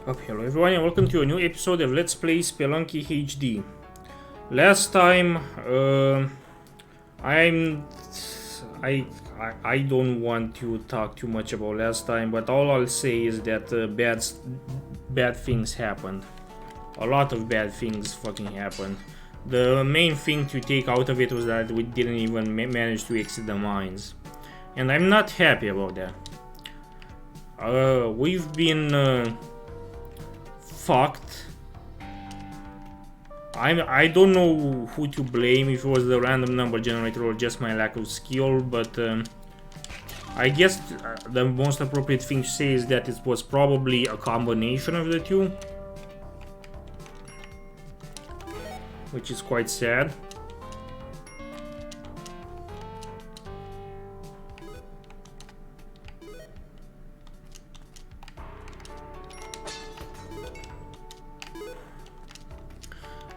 Hello everyone and welcome to a new episode of Let's Play Spelunky HD. Last time, I don't want to talk too much about last time, but all I'll say is that bad things happened. A lot of bad things fucking happened. The main thing to take out of it was that we didn't even manage to exit the mines, and I'm not happy about that. We've been fucked. I don't know who to blame, if it was the random number generator or just my lack of skill, but I guess the most appropriate thing to say is that it was probably a combination of the two, which is quite sad.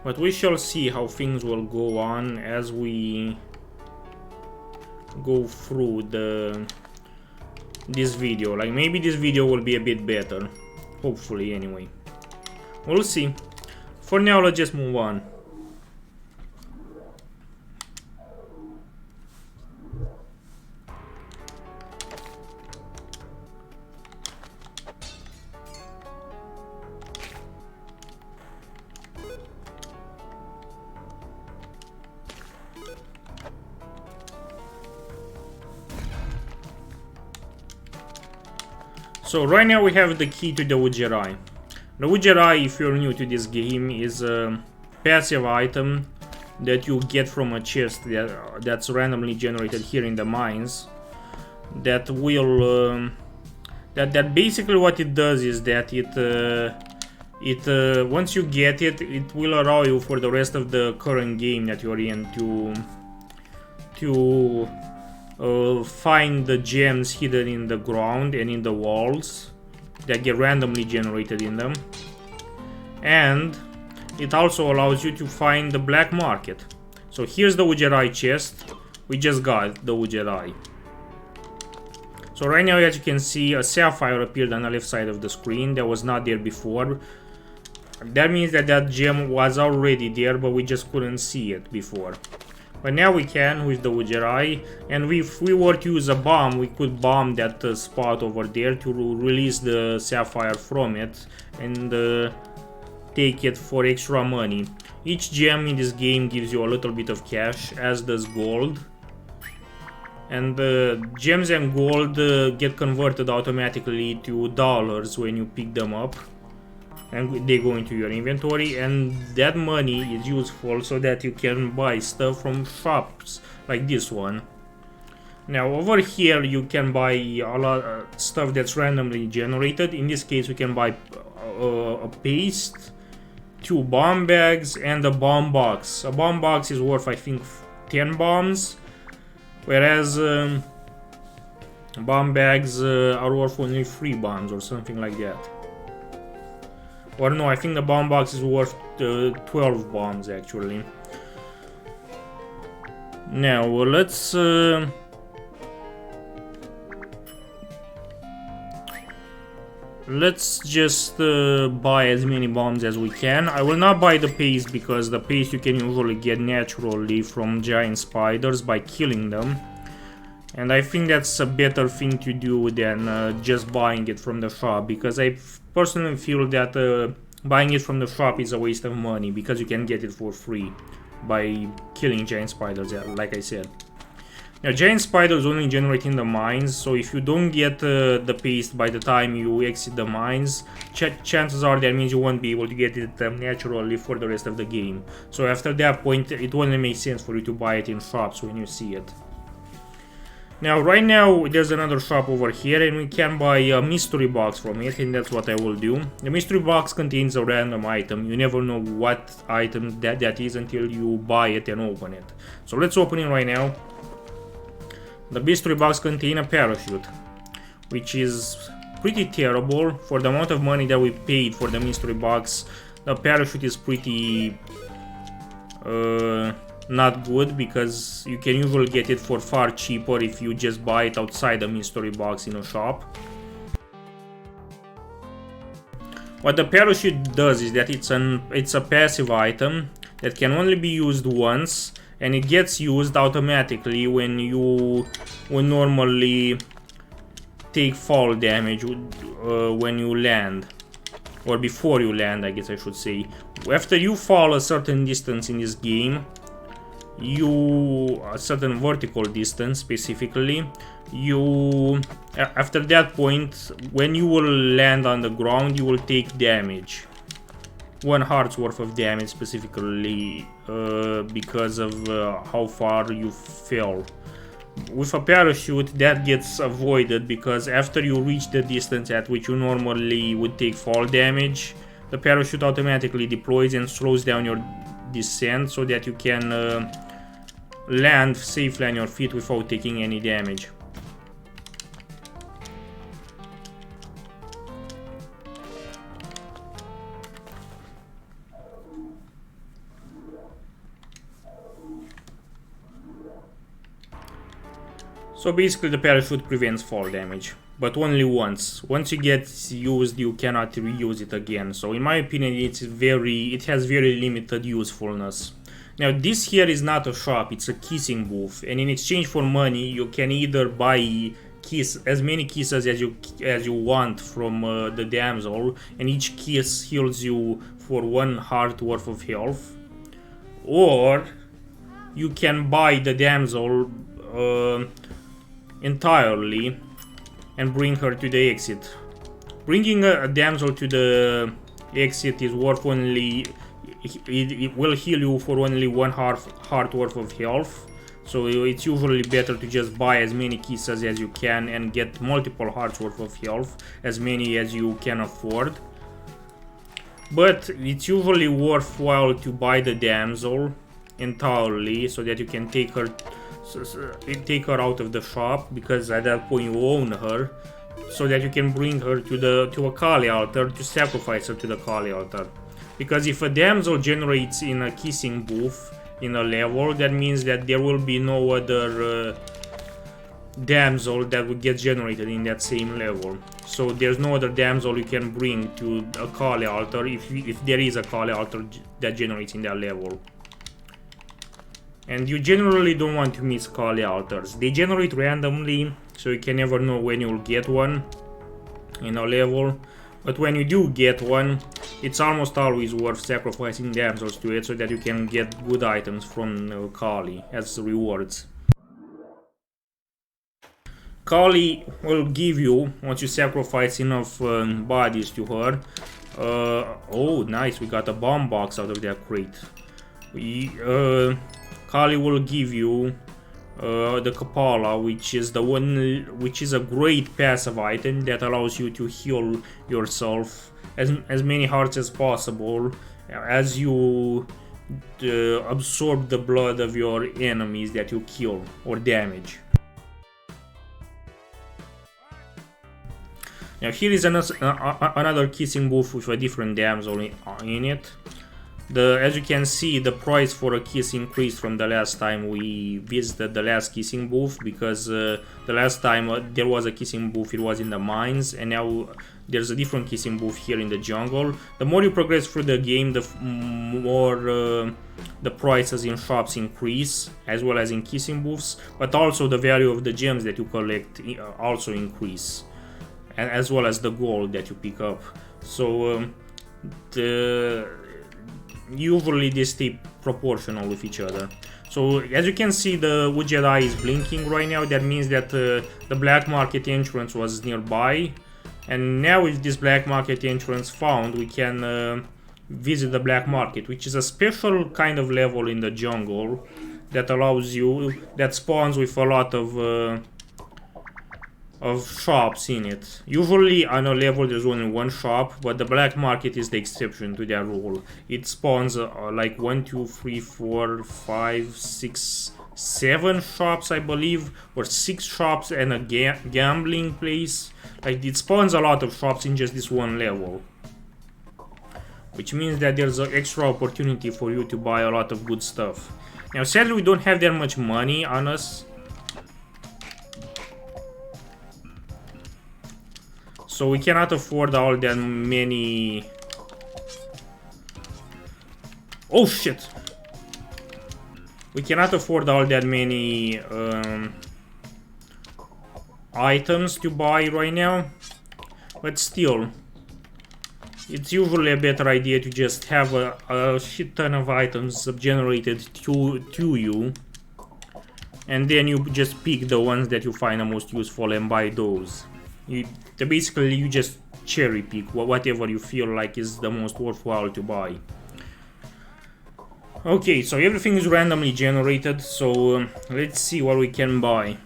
But we shall see how things will go on as we go through this video. Like, maybe this video will be a bit better. Hopefully, anyway. We'll see. For now, let's just move on. So right now we have the key to the Wood Jedi. The Wood Jedi, if you're new to this game, is a passive item that you get from a chest that's randomly generated here in the mines. That will that basically what it does is that it once you get it, it will allow you for the rest of the current game that you're in to find the gems hidden in the ground and in the walls that get randomly generated in them, and it also allows you to find the black market. So here's the Wood Jedi chest. We just got the Wood Jedi. So right now, as you can see, a sapphire appeared on the left side of the screen that was not there before. That means that that gem was already there, but we just couldn't see it before. But now we can with the Wood Jedi, and if we were to use a bomb, we could bomb that spot over there to release the sapphire from it and take it for extra money. Each gem in this game gives you a little bit of cash, as does gold. And gems and gold get converted automatically to dollars when you pick them up, and they go into your inventory, and that money is useful so that you can buy stuff from shops like this one. Now over here you can buy a lot of stuff that's randomly generated. In this case we can buy a paste, 2 bomb bags, and a bomb box. A bomb box is worth, I think, 10 bombs, whereas bomb bags are worth only 3 bombs or something like that. Or no, I think the bomb box is worth 12 bombs actually. Now let's just buy as many bombs as we can. I will not buy the paste because the paste you can usually get naturally from giant spiders by killing them. And I think that's a better thing to do than just buying it from the shop, because I personally feel that buying it from the shop is a waste of money, because you can get it for free by killing giant spiders, like I said. Now, giant spiders only generate in the mines, so if you don't get the paste by the time you exit the mines, chances are that means you won't be able to get it naturally for the rest of the game. So after that point, it only makes sense for you to buy it in shops when you see it. Now, right now, there's another shop over here, and we can buy a mystery box from it, and that's what I will do. The mystery box contains a random item. You never know what item that is until you buy it and open it. So let's open it right now. The mystery box contains a parachute, which is pretty terrible. For the amount of money that we paid for the mystery box, the parachute is pretty not good, because you can usually get it for far cheaper if you just buy it outside the mystery box in a shop. What the parachute does is that it's a passive item that can only be used once, and it gets used automatically when you normally take fall damage when you land, or before you land, I guess I should say. After you fall a certain distance in this game, a certain vertical distance specifically, after that point, when you will land on the ground, you will take damage. 1 heart's worth of damage specifically because of how far you fell. With a parachute, that gets avoided because after you reach the distance at which you normally would take fall damage, the parachute automatically deploys and slows down your descent so that you can land safely on your feet without taking any damage. So basically the parachute prevents fall damage, but only once. Once it gets used, you cannot reuse it again. So in my opinion, it has very limited usefulness. Now this here is not a shop, it's a kissing booth, and in exchange for money you can either buy as many kisses as you want from the damsel, and each kiss heals you for 1 heart worth of health, or you can buy the damsel entirely and bring her to the exit. Bringing a damsel to the exit is worth only, it will heal you for only 1 heart worth of health, so it's usually better to just buy as many kisses as you can and get multiple hearts worth of health, as many as you can afford. But it's usually worthwhile to buy the damsel entirely so that you can take her out of the shop, because at that point you own her, so that you can bring her to a Kali altar to sacrifice her to the Kali altar. Because if a damsel generates in a kissing booth in a level, that means that there will be no other damsel that would get generated in that same level. So there's no other damsel you can bring to a Kali altar if there is a Kali altar that generates in that level. And you generally don't want to miss Kali altars. They generate randomly, so you can never know when you'll get one in a level. But when you do get one, it's almost always worth sacrificing damsels to it so that you can get good items from Kali as rewards. Kali will give you, once you sacrifice enough bodies to her. Oh, nice, we got a bomb box out of that crate. Kali will give you the Kapala, which is a great passive item that allows you to heal yourself as many hearts as possible as you absorb the blood of your enemies that you kill or damage. Now here is another kissing booth with a different damsel in it. As you can see, the price for a kiss increased from the last time we visited the last kissing booth, because the last time there was a kissing booth, it was in the mines, and now there's a different kissing booth here in the jungle. The more you progress through the game, the more the prices in shops increase, as well as in kissing booths, but also the value of the gems that you collect also increase, and as well as the gold that you pick up. So usually they stay proportional with each other. So as you can see, the Wood Jedi is blinking right now. That means that the black market entrance was nearby, and now with this black market entrance found, we can visit the black market, which is a special kind of level in the jungle that that spawns with a lot of shops in it. Usually on a level there's only one shop, but the black market is the exception to that rule. It spawns like 1, 2, 3, 4, 5, 6, 7 shops, I believe, or 6 shops and a gambling place. Like, it spawns a lot of shops in just this one level, which means that there's an extra opportunity for you to buy a lot of good stuff. Now sadly we don't have that much money on us, so So we cannot afford all that many... Oh shit! We cannot afford all that many items to buy right now. But still, it's usually a better idea to just have a shit ton of items generated to you. And then you just pick the ones that you find the most useful and buy those. Basically, you just cherry pick whatever you feel like is the most worthwhile to buy. Okay, so everything is randomly generated, so let's see what we can buy.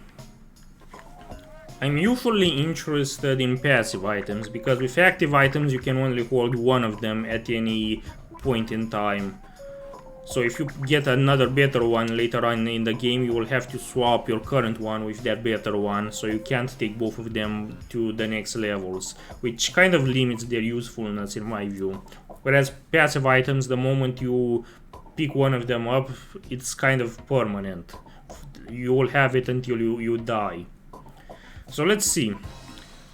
I'm usually interested in passive items, because with active items you can only hold one of them at any point in time. So if you get another better one later on in the game, you will have to swap your current one with that better one, so you can't take both of them to the next levels, which kind of limits their usefulness in my view. Whereas passive items, the moment you pick one of them up, it's kind of permanent. You will have it until you die. So let's see.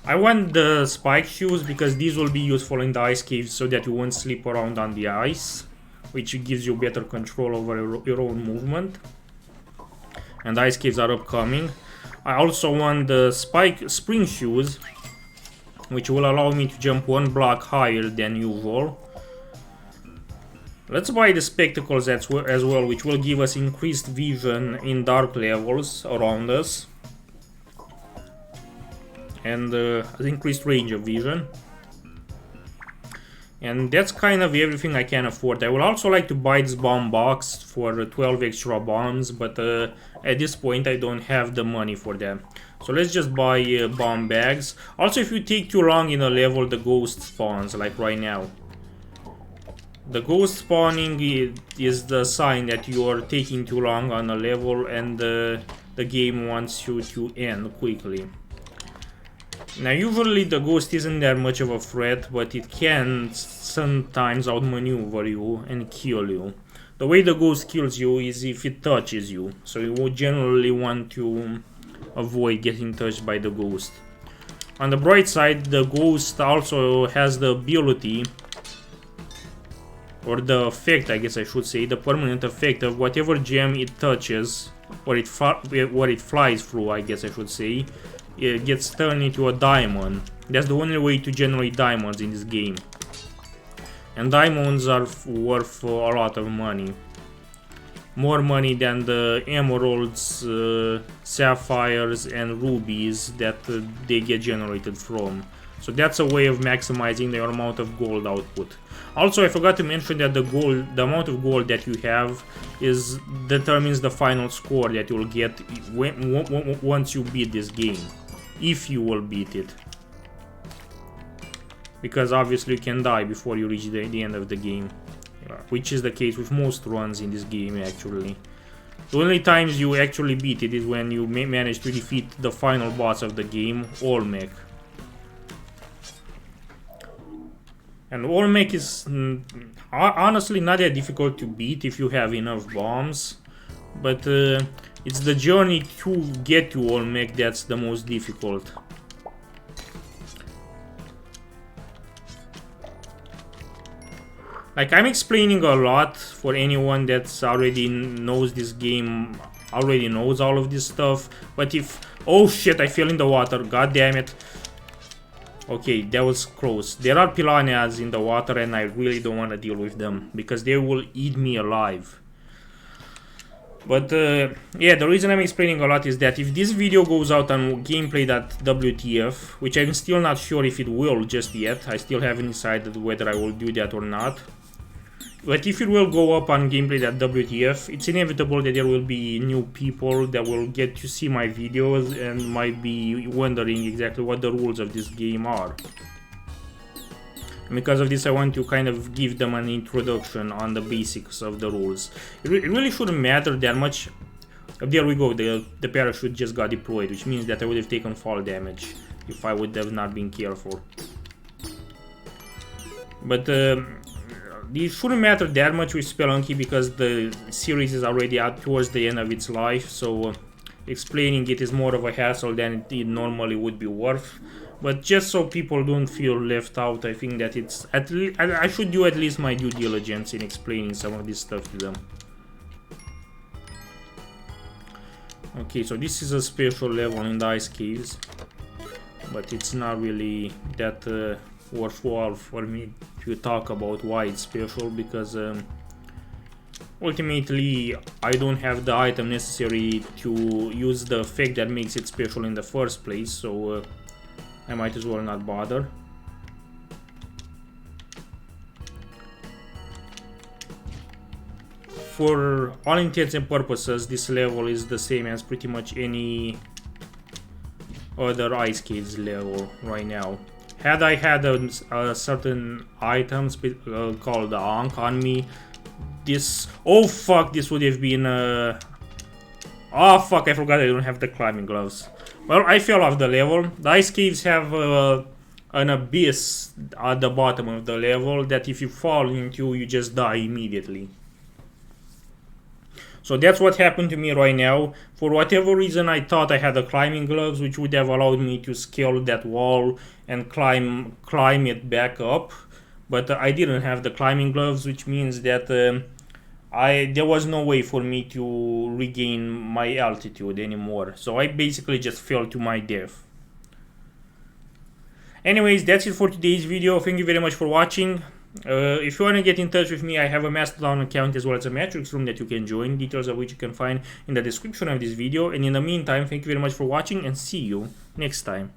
I want the spike shoes because these will be useful in the ice caves so that you won't slip around on the ice, which gives you better control over your own movement. And ice caves are upcoming. I also want the spring shoes, which will allow me to jump one block higher than usual. Let's buy the spectacles as well, which will give us increased vision in dark levels around us. And increased range of vision. And that's kind of everything I can afford. I would also like to buy this bomb box for 12 extra bombs, but at this point I don't have the money for them. So let's just buy bomb bags. Also, if you take too long in a level, the ghost spawns, like right now. The ghost spawning is the sign that you are taking too long on a level and the game wants you to end quickly. Now, usually the ghost isn't that much of a threat, but it can sometimes outmaneuver you and kill you. The way the ghost kills you is if it touches you, so you would generally want to avoid getting touched by the ghost. On the bright side, the ghost also has the ability, or the effect, I guess I should say, the permanent effect of whatever gem it touches, or it flies through, I guess I should say, it gets turned into a diamond. That's the only way to generate diamonds in this game. And diamonds are worth a lot of money. More money than the emeralds, sapphires and rubies that they get generated from. So that's a way of maximizing the amount of gold output. Also, I forgot to mention that the amount of gold that you have determines the final score that you'll get once you beat this game. If you will beat it. Because obviously you can die before you reach the end of the game. Which is the case with most runs in this game, actually. The only times you actually beat it is when you manage to defeat the final boss of the game, Olmec. And Olmec is honestly not that difficult to beat if you have enough bombs. But it's the journey to get to Olmec that's the most difficult. Like, I'm explaining a lot for anyone that's already knows this game, already knows all of this stuff. But if... Oh shit, I fell in the water, god damn it. Okay, that was close. There are piranhas in the water and I really don't want to deal with them, because they will eat me alive. But yeah, the reason I'm explaining a lot is that if this video goes out on gameplay.wtf, which I'm still not sure if it will just yet, I still haven't decided whether I will do that or not. But if it will go up on gameplay.wtf, it's inevitable that there will be new people that will get to see my videos and might be wondering exactly what the rules of this game are. And because of this, I want to kind of give them an introduction on the basics of the rules. It really shouldn't matter that much. There we go, the parachute just got deployed, which means that I would have taken fall damage if I would have not been careful. But it shouldn't matter that much with Spelunky because the series is already out towards the end of its life, so explaining it is more of a hassle than it normally would be worth. But just so people don't feel left out, I think that it's I should do at least my due diligence in explaining some of this stuff to them. Okay, so this is a special level in the ice caves, but it's not really that worthwhile for me to talk about why it's special, because ultimately I don't have the item necessary to use the effect that makes it special in the first place, so I might as well not bother. For all intents and purposes, this level is the same as pretty much any other ice caves level right now. Had I had a certain item called the Ankh on me, this... oh fuck, this would have been... oh fuck, I forgot I don't have the climbing gloves. Well, I fell off the level. The ice caves have an abyss at the bottom of the level that if you fall into, you just die immediately. So that's what happened to me right now. For whatever reason, I thought I had the climbing gloves, which would have allowed me to scale that wall and climb it back up. But I didn't have the climbing gloves, which means that there was no way for me to regain my altitude anymore. So I basically just fell to my death. Anyways, that's it for today's video. Thank you very much for watching. If you want to get in touch with me, I have a Mastodon account as well as a Matrix room that you can join, details of which you can find in the description of this video. And in the meantime, thank you very much for watching and see you next time.